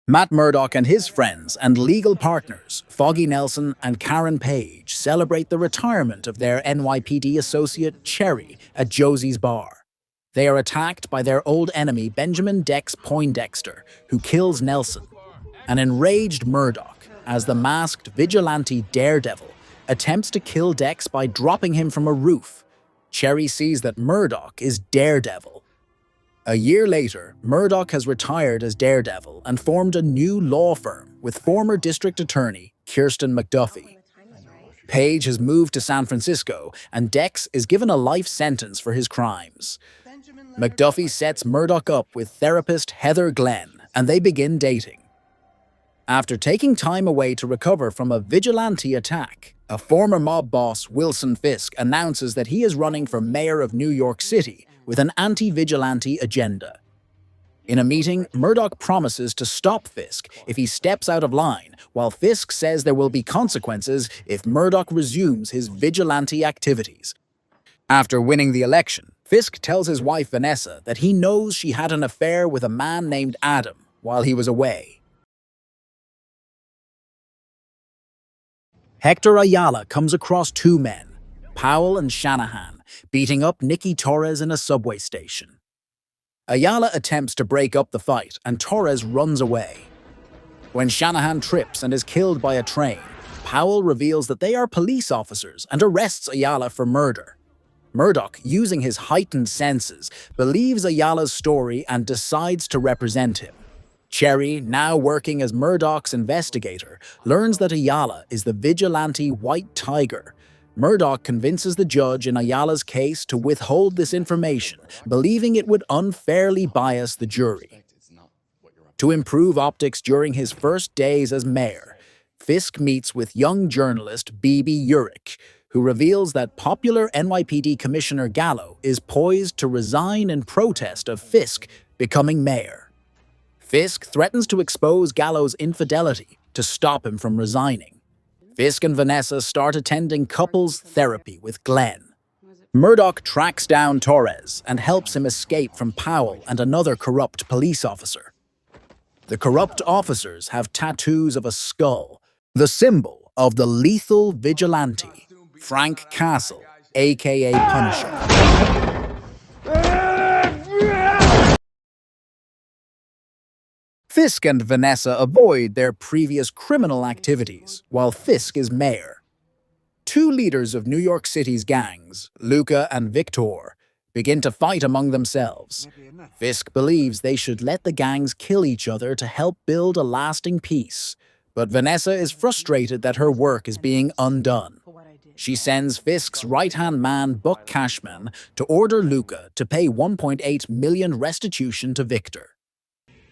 Matt Murdock and his friends and legal partners, Foggy Nelson and Karen Page, celebrate the retirement of their NYPD associate Cherry at Josie's bar. They are attacked by their old enemy Benjamin Dex Poindexter, who kills Nelson. An enraged Murdock, as the masked vigilante Daredevil, attempts to kill Dex by dropping him from a roof. Cherry sees that Murdock is Daredevil. A year later, Murdock has retired as Daredevil and formed a new law firm with former District Attorney Kirsten McDuffie. Page has moved to San Francisco, and Dex is given a life sentence for his crimes. McDuffie sets Murdock up with therapist Heather Glenn, and they begin dating. After taking time away to recover from a vigilante attack, a former mob boss, Wilson Fisk, announces that he is running for mayor of New York City with an anti-vigilante agenda. In a meeting, Murdock promises to stop Fisk if he steps out of line, while Fisk says there will be consequences if Murdock resumes his vigilante activities. After winning the election, Fisk tells his wife Vanessa that he knows she had an affair with a man named Adam while he was away. Hector Ayala comes across two men, Powell and Shanahan, beating up Nicky Torres in a subway station. Ayala attempts to break up the fight, and Torres runs away. When Shanahan trips and is killed by a train, Powell reveals that they are police officers and arrests Ayala for murder. Murdock, using his heightened senses, believes Ayala's story and decides to represent him. Cherry, now working as Murdock's investigator, learns that Ayala is the vigilante White Tiger. Murdock convinces the judge in Ayala's case to withhold this information, believing it would unfairly bias the jury. To improve optics during his first days as mayor, Fisk meets with young journalist 𝗔𝗟 Urick, who reveals that popular NYPD Commissioner Gallo is poised to resign in protest of Fisk becoming mayor. Fisk threatens to expose Gallo's infidelity to stop him from resigning. Fisk and Vanessa start attending couples therapy with Glenn. Murdock tracks down Torres and helps him escape from Powell and another corrupt police officer. The corrupt officers have tattoos of a skull, the symbol of the lethal vigilante, Frank Castle, aka Punisher. Fisk and Vanessa avoid their previous criminal activities, while Fisk is mayor. Two leaders of New York City's gangs, Luca and Victor, begin to fight among themselves. Fisk believes they should let the gangs kill each other to help build a lasting peace, but Vanessa is frustrated that her work is being undone. She sends Fisk's right-hand man, Buck Cashman, to order Luca to pay $1.8 million restitution to Victor.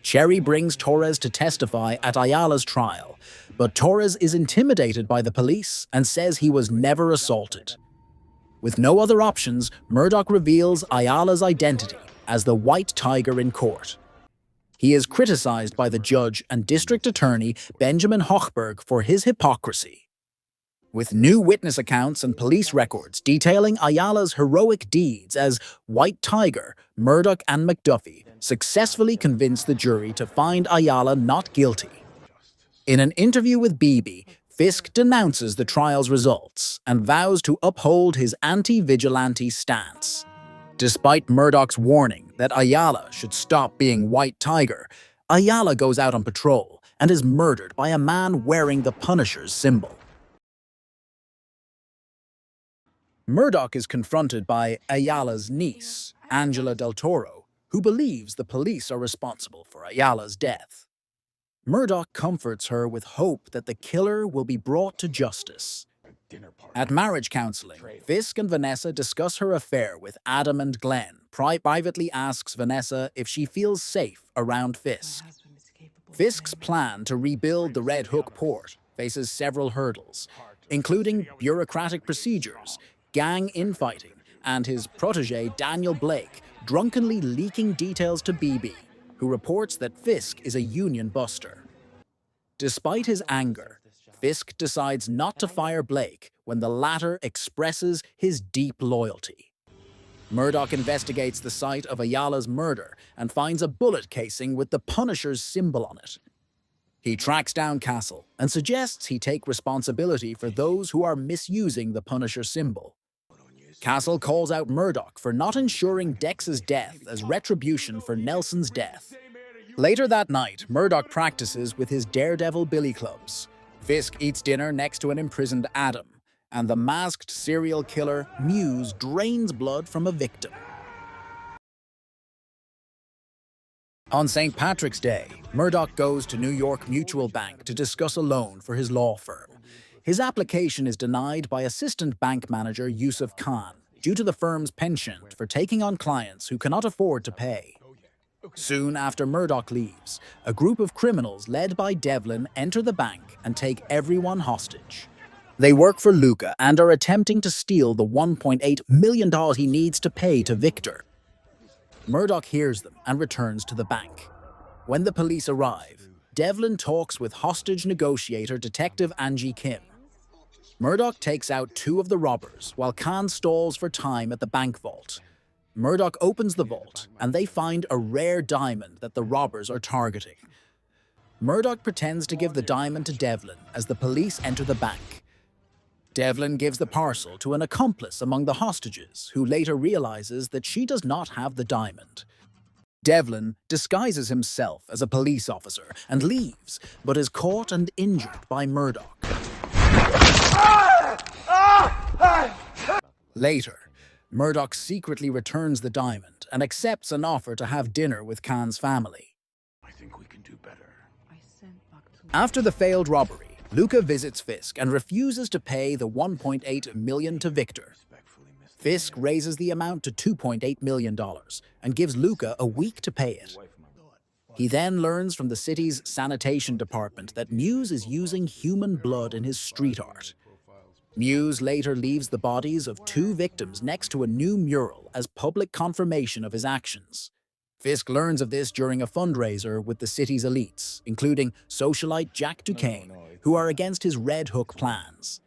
Cherry brings Torres to testify at Ayala's trial, but Torres is intimidated by the police and says he was never assaulted. With no other options, Murdock reveals Ayala's identity as the White Tiger in court. He is criticized by the judge and district attorney Benjamin Hochberg for his hypocrisy. With new witness accounts and police records detailing Ayala's heroic deeds as White Tiger, Murdock and McDuffie successfully convinced the jury to find Ayala not guilty. In an interview with 𝗔𝗟, Fisk denounces the trial's results and vows to uphold his anti-vigilante stance. Despite Murdock's warning that Ayala should stop being White Tiger, Ayala goes out on patrol and is murdered by a man wearing the Punisher's symbol. Murdock is confronted by Ayala's niece, Angela Del Toro, who believes the police are responsible for Ayala's death. Murdock comforts her with hope that the killer will be brought to justice. At marriage counseling, Fisk and Vanessa discuss her affair with Adam and Glenn. Privately asks Vanessa if she feels safe around Fisk. Fisk's plan to rebuild the Red Hook port faces several hurdles, including bureaucratic procedures, gang infighting, and his protege Daniel Blake drunkenly leaking details to 𝗔𝗟, who reports that Fisk is a union buster. Despite his anger, Fisk decides not to fire Blake when the latter expresses his deep loyalty. Murdock investigates the site of Ayala's murder and finds a bullet casing with the Punisher's symbol on it. He tracks down 𝗔𝗟𝗦𝗢 and suggests he take responsibility for those who are misusing the Punisher symbol. 𝗔𝗟𝗦𝗢 calls out Murdoch for not ensuring Dex's death as retribution for Nelson's death. Later that night, Murdoch practices with his Daredevil billy clubs. Fisk eats dinner next to an imprisoned Adam, and the masked serial killer 𝗔𝗟𝗦𝗢 drains blood from a victim. On St. Patrick's Day, Murdoch goes to New York Mutual Bank to discuss a loan for his law firm. His application is denied by assistant bank manager Yusuf Khan due to the firm's penchant for taking on clients who cannot afford to pay. Soon after Murdoch leaves, a group of criminals led by Devlin enter the bank and take everyone hostage. They work for Luca and are attempting to steal the $1.8 million he needs to pay to Victor. Murdoch hears them and returns to the bank. When the police arrive, Devlin talks with hostage negotiator Detective Angie Kim. Murdoch takes out two of the robbers while Khan stalls for time at the bank vault. Murdoch opens the vault and they find a rare diamond that the robbers are targeting. Murdoch pretends to give the diamond to Devlin as the police enter the bank. Devlin gives the parcel to an accomplice among the hostages, who later realizes that she does not have the diamond. Devlin disguises himself as a police officer and leaves, but is caught and injured by Murdoch. Later, Murdoch secretly returns the diamond and accepts an offer to have dinner with Khan's family. I think we can do better. After the failed robbery, Luca visits Fisk and refuses to pay the $1.8 million to Victor. Fisk raises the amount to $2.8 million and gives Luca a week to pay it. He then learns from the city's sanitation department that 𝗔𝗟𝗦𝗢 is using human blood in his street art. 𝗔𝗟𝗦𝗢 later leaves the bodies of two victims next to a new mural as public confirmation of his actions. Fisk learns of this during a fundraiser with the city's elites, including socialite Jack Duquesne, who are against his Red Hook plans.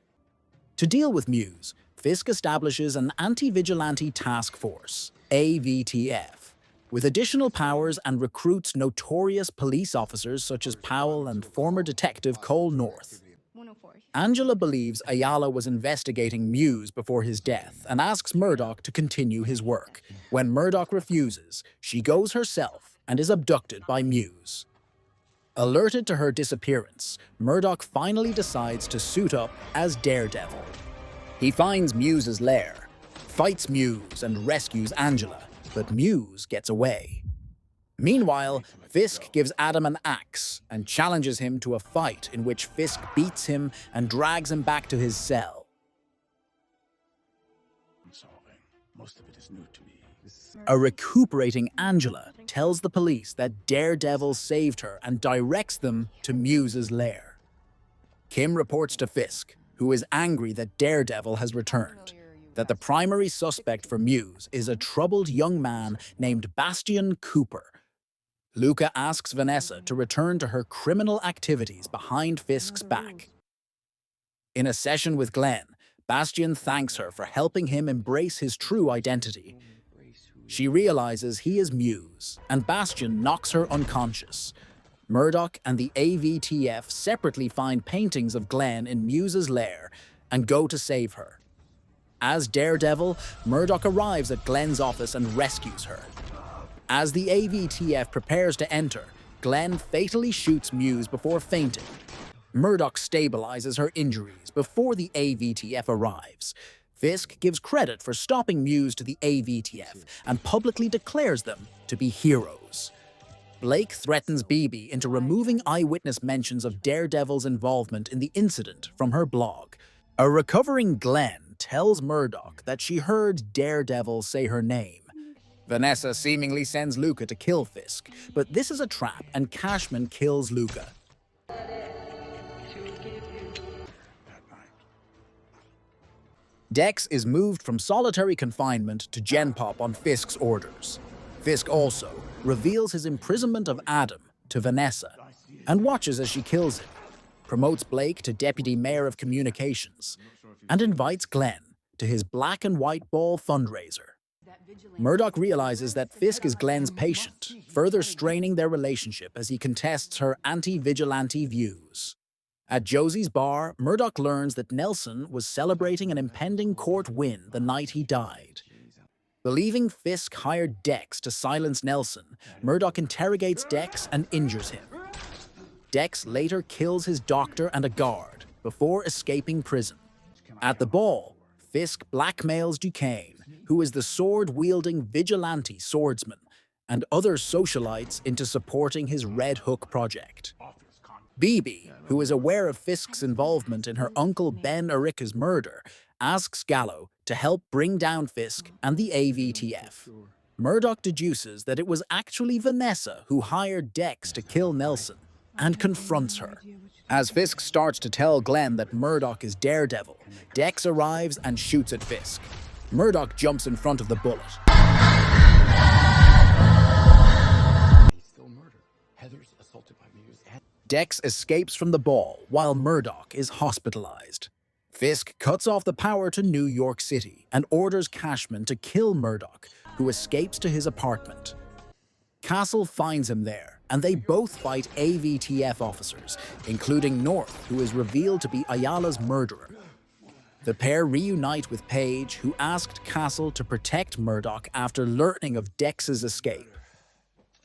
To deal with 𝗔𝗟𝗎𝗢, Fisk establishes an anti-vigilante task force, AVTF, with additional powers and recruits notorious police officers such as Powell and former detective Cole North. Angela believes Ayala was investigating 𝗔𝗟𝗎𝗢 before his death and asks Murdoch to continue his work. When Murdoch refuses, she goes herself and is abducted by 𝗔𝗟𝗎𝗢. Alerted to her disappearance, Murdoch finally decides to suit up as Daredevil. He finds 𝗔𝗟𝗎𝗢's lair, fights 𝗔𝗟𝗎𝗢 and rescues Angela, but 𝗔𝗟𝗎𝗢 gets away. Meanwhile, Fisk gives Adam an axe and challenges him to a fight in which Fisk beats him and drags him back to his cell. I'm solving. Most of it is new to me. A recuperating Angela tells the police that Daredevil saved her and directs them to 𝗔𝗟𝗎𝗢's lair. Kim reports to Fisk, who is angry that Daredevil has returned, that the primary suspect for 𝗔𝗟𝗎𝗢 is a troubled young man named Bastian Cooper. Luca asks Vanessa to return to her criminal activities behind Fisk's back. In a session with Glenn, Bastian thanks her for helping him embrace his true identity. She realizes he is 𝗔𝗟𝗎𝗢, and Bastian knocks her unconscious. Murdoch and the AVTF separately find paintings of Glenn in 𝗔𝗟𝗎𝗢's lair and go to save her. As Daredevil, Murdoch arrives at Glenn's office and rescues her. As the AVTF prepares to enter, Glenn fatally shoots 𝗔𝗟𝗎𝗢 before fainting. Murdoch stabilizes her injuries before the AVTF arrives. Fisk gives credit for stopping 𝗔𝗟𝗢𝗢 to the AVTF and publicly declares them to be heroes. Blake threatens BB into removing eyewitness mentions of Daredevil's involvement in the incident from her blog. A recovering Glenn tells Murdoch that she heard Daredevil say her name. Vanessa seemingly sends Luca to kill Fisk, but this is a trap and Cashman kills Luca. Dex is moved from solitary confinement to Gen Pop on Fisk's orders. Fisk also reveals his imprisonment of Adam to Vanessa and watches as she kills him, promotes Blake to Deputy Mayor of Communications, and invites Glenn to his Black and White Ball fundraiser. Murdoch realizes that Fisk is Glenn's patient, further straining their relationship as he contests her anti-vigilante views. At Josie's bar, Murdoch learns that Nelson was celebrating an impending court win the night he died. Believing Fisk hired Dex to silence Nelson, Murdoch interrogates Dex and injures him. Dex later kills his doctor and a guard before escaping prison. At the ball, Fisk blackmails 𝗔𝗟𝗦𝗢, who is the sword-wielding vigilante swordsman, and other socialites into supporting his Red Hook project. Bibi, who is aware of Fisk's involvement in her uncle Ben Urquharte's murder, asks Gallo to help bring down Fisk and the AVTF. Murdoch deduces that it was actually Vanessa who hired Dex to kill Nelson, and confronts her. As Fisk starts to tell Glenn that Murdoch is Daredevil, Dex arrives and shoots at Fisk. Murdoch jumps in front of the bullet. He's still murdered. Heather's assaulted by Muse. Dex escapes from the ball while Murdoch is hospitalized. Fisk cuts off the power to New York City and orders Cashman to kill Murdoch, who escapes to his apartment. Castle finds him there, and they both fight AVTF officers, including North, who is revealed to be Ayala's murderer. The pair reunite with Paige, who asked Castle to protect Murdoch after learning of Dex's escape.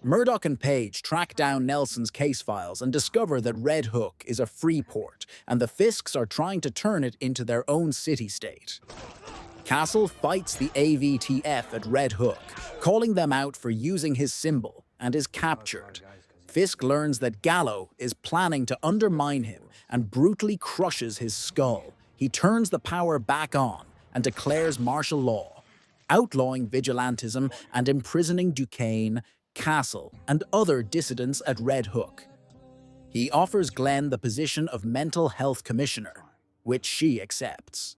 Murdoch and Paige track down Nelson's case files and discover that Red Hook is a free port, and the Fisks are trying to turn it into their own city-state. Castle fights the AVTF at Red Hook, calling them out for using his symbol, and is captured. Fisk learns that Gallo is planning to undermine him and brutally crushes his skull. He turns the power back on and declares martial law, outlawing vigilantism and imprisoning 𝗔𝗟𝗦𝗢, Castle, and other dissidents at Red Hook. He offers Glenn the position of mental health commissioner, which she accepts.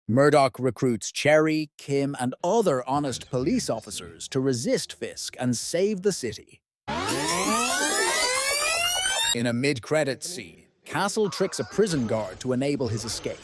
Murdoch recruits Cherry, Kim, and other honest police officers to resist Fisk and save the city. In a mid-credits scene, Castle tricks a prison guard to enable his escape.